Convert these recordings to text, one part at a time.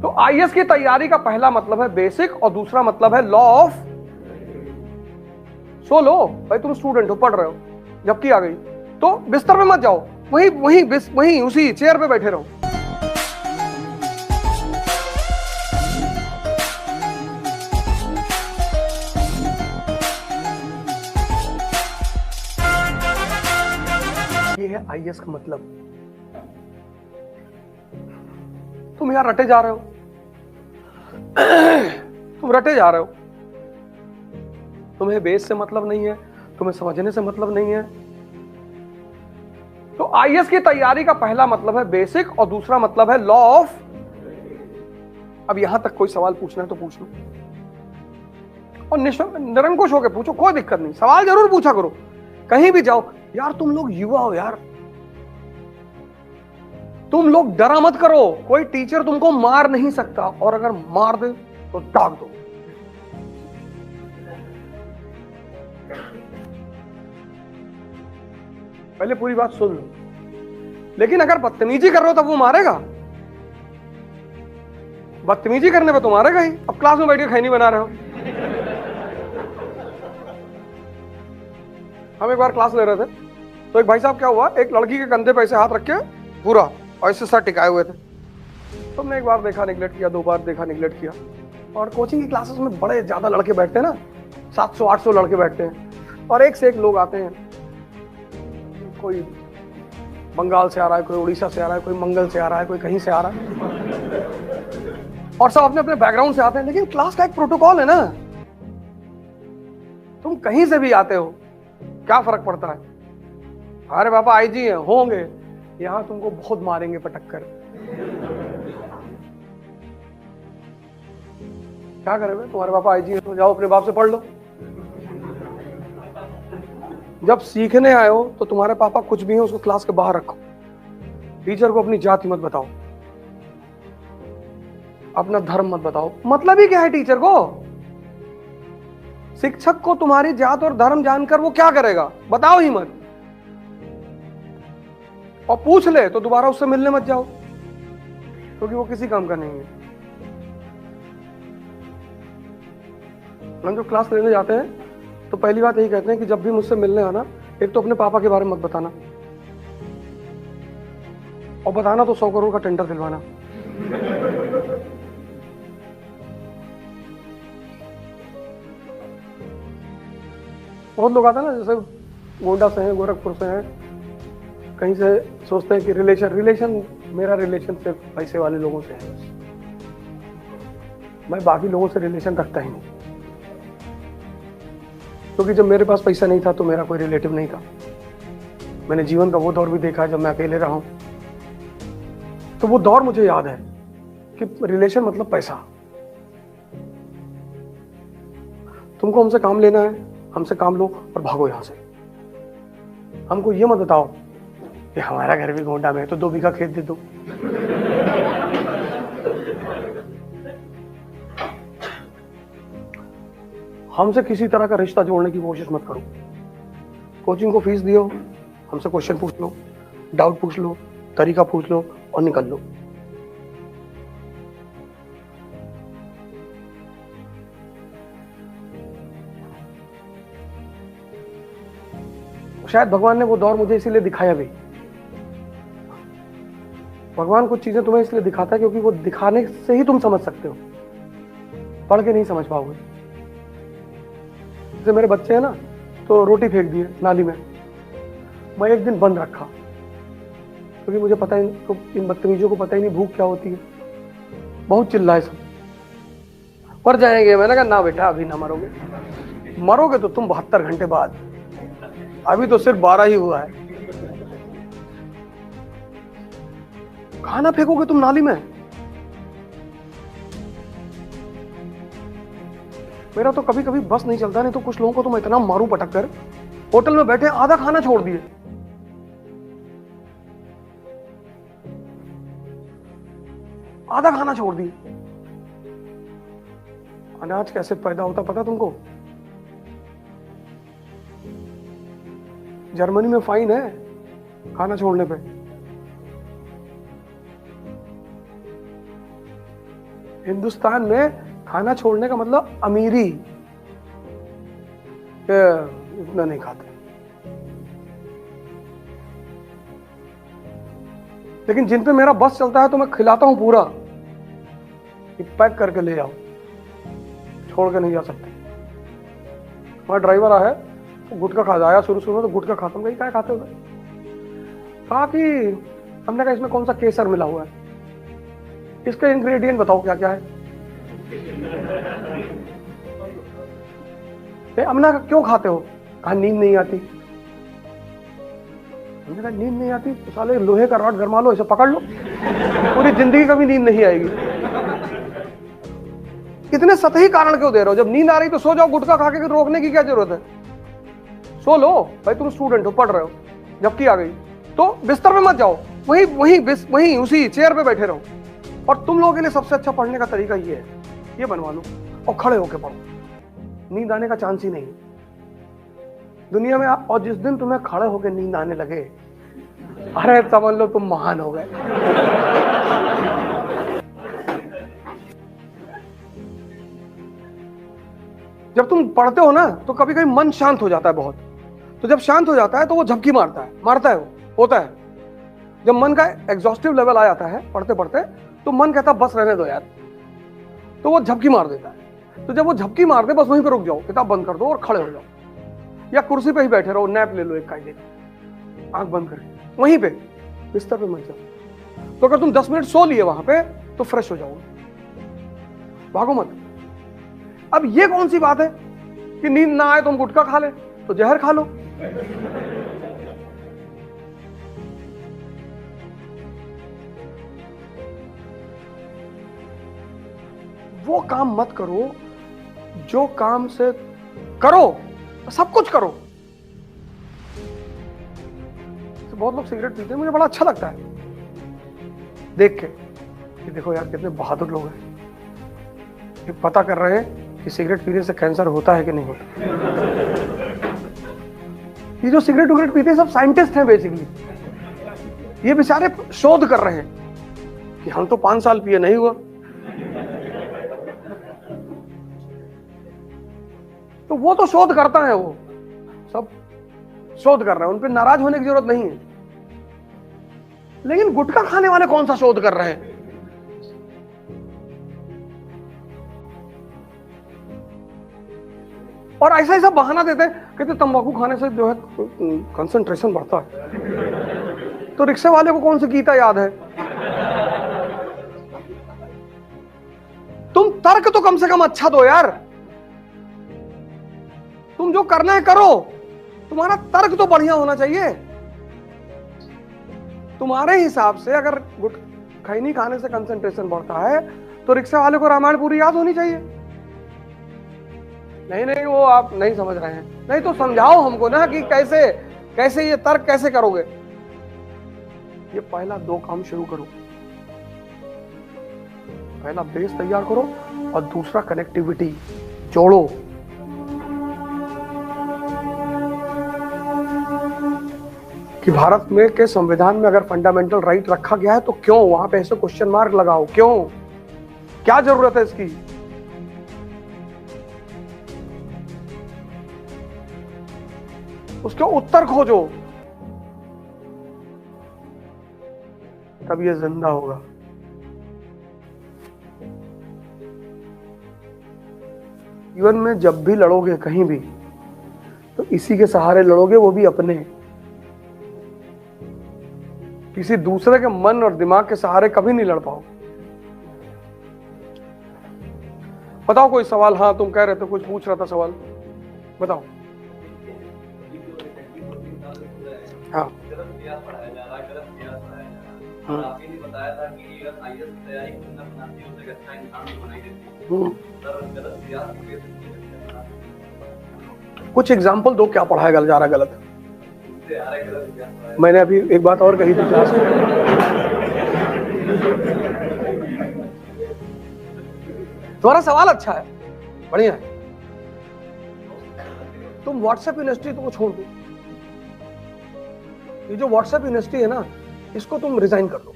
तो आईएएस की तैयारी का पहला मतलब है बेसिक और दूसरा मतलब है लॉ ऑफ सोलो। भाई तुम स्टूडेंट हो, पढ़ रहे हो, जबकि आ गई तो बिस्तर पे मत जाओ, वहीं वहीं वहीं उसी चेयर पे बैठे रहो। ये है आईएएस का मतलब। तुम यार रटे जा रहे हो, तुम रटे जा रहे हो, तुम्हें बेस से मतलब नहीं है, तुम्हें समझने से मतलब नहीं है। तो आईएएस की तैयारी का पहला मतलब है बेसिक और दूसरा मतलब है लॉ ऑफ। अब यहां तक कोई सवाल पूछना है तो पूछ लो, और निरंकुश होकर पूछो, कोई दिक्कत नहीं, सवाल जरूर पूछा करो कहीं भी जाओ। यार तुम लोग युवा हो यार, तुम लोग डरा मत करो, कोई टीचर तुमको मार नहीं सकता, और अगर मार दे तो दाग दो। पहले पूरी बात सुन लो, लेकिन अगर बदतमीजी कर रहे हो तब वो मारेगा? बदतमीजी करने पे तो मारेगा ही। अब क्लास में बैठ के खैनी बना रहे हो। हम एक बार क्लास ले रहे थे, तो एक भाई साहब क्या हुआ, एक लड़की के कंधे पे ऐसे हाथ रख के पूरा और ऐसे सर टिकाए हुए थे। तो हमने एक बार देखा निगलेक्ट किया, दो बार देखा निगलेक्ट किया। और कोचिंग की क्लासेस में बड़े ज्यादा लड़के बैठते हैं ना, 700-800 लड़के बैठते हैं, और एक से एक लोग आते हैं। कोई बंगाल से आ रहा है, कोई उड़ीसा से आ रहा है, कोई मंगल से आ रहा है, कोई कहीं से आ रहा है, और सब अपने अपने बैकग्राउंड से आते हैं। लेकिन क्लास का एक प्रोटोकॉल है ना, तुम कहीं से भी आते हो, क्या फर्क पड़ता है? अरे पापा आईजी हैं, होंगे, यहां तुमको बहुत मारेंगे पटक कर। क्या करेंगे, तुम्हारे पापा आईजी हैं तो जाओ अपने बाप से पढ़ लो। जब सीखने आए हो तो तुम्हारे पापा कुछ भी हैं उसको क्लास के बाहर रखो। टीचर को अपनी जाति मत बताओ, अपना धर्म मत बताओ। मतलब ही क्या है टीचर को? शिक्षक को तुम्हारी जात और धर्म जानकर वो क्या करेगा, बताओ ही मत। और पूछ ले तो दोबारा उससे मिलने मत जाओ, क्योंकि वो किसी काम का नहीं है। हम जो क्लास लेने जाते हैं तो पहली बात यही कहते हैं कि जब भी मुझसे मिलने आना, एक तो अपने पापा के बारे में मत बताना, और बताना तो 100 करोड़ का टेंडर दिलवाना। बहुत लोग आते हैं ना, जैसे गोंडा से हैं, गोरखपुर से हैं, कहीं से, सोचते हैं कि रिलेशन मेरा रिलेशन सिर्फ पैसे वाले लोगों से है। मैं बाकी लोगों से रिलेशन रखता ही नहीं, क्योंकि जब मेरे पास पैसा नहीं था तो मेरा कोई रिलेटिव नहीं था। मैंने जीवन का वो दौर भी देखा है जब मैं अकेले रहा हूं, तो वो दौर मुझे याद है कि रिलेशन मतलब पैसा। तुमको हमसे काम लेना है, हमसे काम लो और भागो यहां से। हमको ये मत बताओ कि हमारा घर भी गोंडा में है तो 2 बीघा खेत दे दो। हमसे किसी तरह का रिश्ता जोड़ने की कोशिश मत करो। कोचिंग को फीस दियो, हमसे क्वेश्चन पूछ लो, डाउट पूछ लो, तरीका पूछ लो और निकल लो। शायद भगवान ने वो दौर मुझे इसीलिए दिखाया भी। भगवान कुछ चीजें तुम्हें इसलिए दिखाता है क्योंकि वो दिखाने से ही तुम समझ सकते हो, पढ़ के नहीं समझ पाओगे। जैसे मेरे बच्चे हैं ना, तो रोटी फेंक दिए नाली में, मैं एक दिन बंद रखा, क्योंकि मुझे पता ही, तो इन बदतमीजों को पता ही नहीं भूख क्या होती है। बहुत चिल्लाए सब, मर जाएंगे। मैंने कहा ना बेटा, अभी ना मरोगे, मरोगे तो तुम 72 घंटे बाद, अभी तो सिर्फ 12 ही हुआ है। खाना फेंकोगे तुम नाली में? मेरा तो कभी कभी बस नहीं चलता, नहीं तो कुछ लोगों को तो मैं इतना मारूं पटक कर। होटल में बैठे आधा खाना छोड़ दिए, आधा खाना छोड़ दिए। अनाज कैसे पैदा होता पता तुमको? जर्मनी में फाइन है खाना छोड़ने पे। हिंदुस्तान में खाना छोड़ने का मतलब अमीरी, इतना नहीं खाते। लेकिन जिन पे मेरा बस चलता है तो मैं खिलाता हूं पूरा, पैक करके ले जाओ, छोड़ के नहीं जा सकते। हमारा ड्राइवर आया तो गुटखा खा आया, शुरू में तो गुटखा खाता हूँ, क्या खाते हो? कहा कि हमने कहा इसमें कौन सा केसर मिला हुआ है, इसके इंग्रेडिएंट बताओ क्या क्या है। हमने कहा क्यों खाते हो? कहा नींद नहीं आती। हमने कहा नींद नहीं आती तो साले लोहे का रॉड गरमा लो, इसे पकड़ लो, पूरी जिंदगी कभी नींद नहीं आएगी। इतने सतही कारण क्यों दे रहे हो? जब नींद आ रही तो सो जाओ, गुटखा खा के रोकने की क्या जरूरत है? सो लो भाई, तुम स्टूडेंट हो, पढ़ रहे हो, झपकी आ गई तो बिस्तर पे मत जाओ, वहीं उसी चेयर पे बैठे रहो। और तुम लोगों के लिए सबसे अच्छा पढ़ने का तरीका ये है, ये बनवा लो और खड़े होके पढ़ो, नींद आने का चांस ही नहीं दुनिया में। और जिस दिन तुम्हें खड़े होके नींद आने लगे, अरे समझ लो तुम महान हो गए। जब तुम पढ़ते हो ना तो कभी कभी मन शांत हो जाता है बहुत, तो जब शांत हो जाता है तो वो झपकी मारता है वो होता है। जब मन का एग्जॉस्टिव लेवल आ जाता है पढ़ते पढ़ते, तो मन कहता बस रहने दो यार, तो वो झपकी मार देता है। तो जब वो झपकी मार दे, बस वहीं पे रुक जाओ, किताब बंद कर दो और खड़े हो जाओ, या कुर्सी पे ही बैठे रहो, नैप ले लो एक कायदे, आंख बंद करके वहीं पे बिस्तर पे मत जाओ। तो अगर तुम 10 मिनट सो लिए वहां पे तो फ्रेश हो जाओगे, भागो मत। अब ये कौन सी बात है कि नींद ना आए तो हम गुटखा खा ले, तो जहर खा लो। वो काम मत करो जो काम से करो सब कुछ करो। तो बहुत लोग सिगरेट पीते हैं, मुझे बड़ा अच्छा लगता है देख के कि देखो यार कितने बहादुर लोग हैं, ये पता कर रहे हैं कि सिगरेट पीने से कैंसर होता है कि नहीं होता। ये जो सिगरेट उगरेट पीते हैं सब साइंटिस्ट हैं बेसिकली, ये बेचारे शोध कर रहे हैं कि हम तो 5 साल पिए नहीं हुआ। तो वो तो शोध करता है, वो सब शोध कर रहे हैं, उन पे नाराज होने की जरूरत नहीं है। लेकिन गुटखा खाने वाले कौन सा शोध कर रहे हैं? और ऐसा ऐसा बहाना देते हैं, कहते तंबाकू खाने से जो है कंसंट्रेशन बढ़ता है। तो रिक्शे वाले को कौन सी गीता याद है? तुम तर्क तो कम से कम अच्छा दो यार, तुम जो करना है करो, तुम्हारा तर्क तो बढ़िया होना चाहिए। तुम्हारे हिसाब से अगर खैनी खाने से कंसंट्रेशन बढ़ता है तो रिक्शा वाले को रामायण पूरी याद होनी चाहिए। नहीं वो आप नहीं समझ रहे हैं, नहीं तो समझाओ हमको ना कि कैसे कैसे ये तर्क कैसे करोगे। ये पहला 2 काम शुरू करो, पहला बेस तैयार करो और दूसरा कनेक्टिविटी जोड़ो। कि भारत में के संविधान में अगर फंडामेंटल राइट रखा गया है तो क्यों वहां पे ऐसे क्वेश्चन मार्क लगाओ, क्यों, क्या जरूरत है इसकी? उसके उत्तर खोजो, तब ये जिंदा होगा। जीवन में जब भी लड़ोगे कहीं भी तो इसी के सहारे लड़ोगे, वो भी अपने, किसी दूसरे के मन और दिमाग के सहारे कभी नहीं लड़ पाओ। बताओ कोई सवाल। हाँ तुम कह रहे थे, कुछ पूछ रहा था सवाल, बताओ। हाँ कुछ एग्जाम्पल दो, क्या पढ़ाया जा रहा है गलत? मैंने अभी एक बात और कही थी क्लास में। तुम्हारा सवाल अच्छा है, बढ़िया है। तुम व्हाट्सएप यूनिवर्सिटी तो छोड़ दो, ये जो व्हाट्सएप यूनिवर्सिटी है ना, इसको तुम रिजाइन कर दो।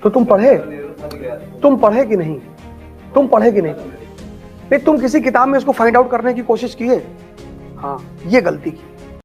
तो तुम पढ़े कि नहीं? तुम पढ़े कि नहीं? नहीं, तुम किसी किताब में इसको फाइंड आउट करने की कोशिश किए? हाँ, ये गलती की।